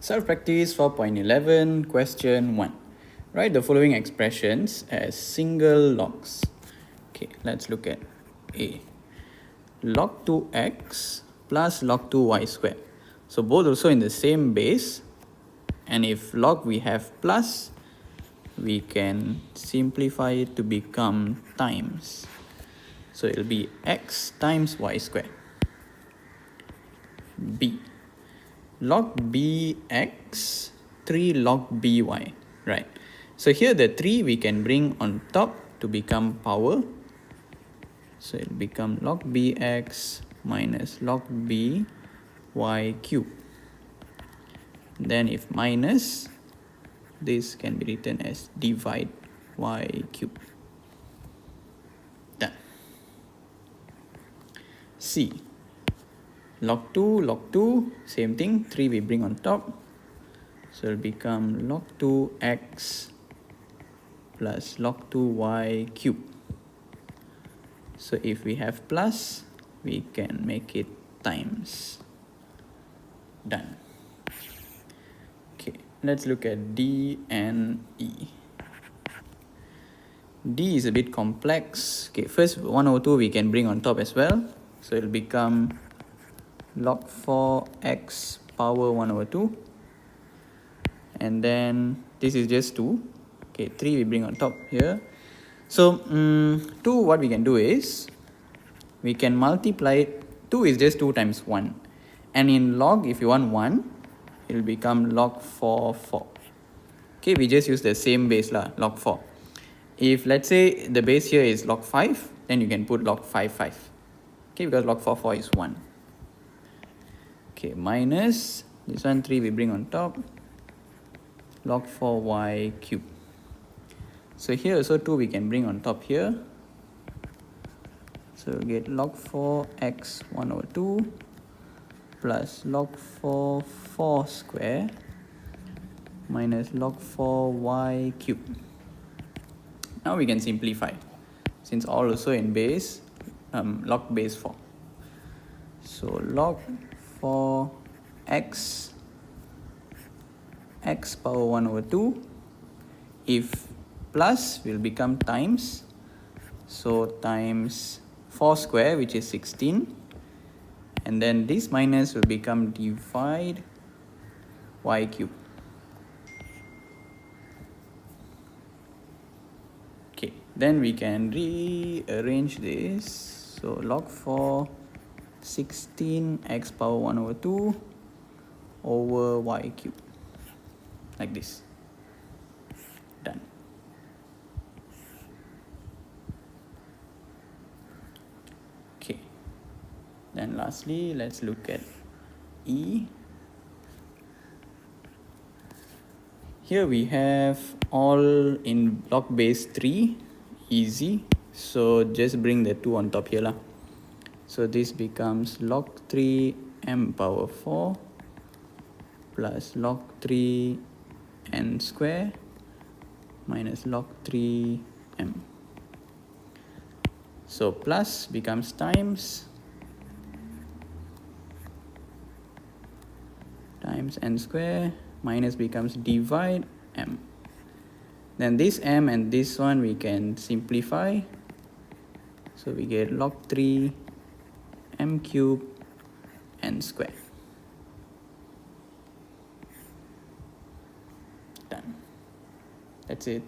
Self-practice 4.11, question 1. Write the following expressions as single logs. Okay, let's look at A. Log 2x plus log 2y squared. So both also in the same base. And if log we have plus, we can simplify it to become times. So it will be x times y squared. B. Log bx 3 log by, right? So here the 3 we can bring on top to become power. So it will become log bx minus log by cube. Then if minus, this can be written as divide y cube. Done. C. Log 2, same thing, 3 we bring on top. So it will become log 2x plus log 2y cube. So if we have plus, we can make it times. Done. Okay, let's look at D and E. D is a bit complex. Okay, first 1 over 2 we can bring on top as well. So it will become log 4x power 1 over 2. And then this is just 2. Okay, 3 we bring on top here. So 2, what we can do is, we can multiply, 2 is just 2 times 1. And in log, if you want 1, it will become log 4. Okay, we just use the same base lah, log 4. If let's say the base here is log 5, then you can put log 5. Okay, because log 4 is 1. Okay, minus, this one 3 we bring on top, log 4y cube. So here also 2 we can bring on top here. So we'll get log 4x 1 over 2 plus log 4 square minus log 4y cube. Now we can simplify, since all also in base, log base 4. So log 4x x power 1 over 2, if plus will become times, so times 4 square, which is 16, and then this minus will become divide y cube. Okay, then we can rearrange this. So log 4 16 x power 1 over 2 over y cube, like this. Done. Okay, then lastly let's look at E. Here we have all in log base 3, easy, so just bring the 2 on top here lah. So this becomes log 3 m power 4 plus log 3 n square minus log 3 m. So plus becomes times n square, minus becomes divide m. Then this m and this one we can simplify. So we get log 3 m cube n square. Done. That's it.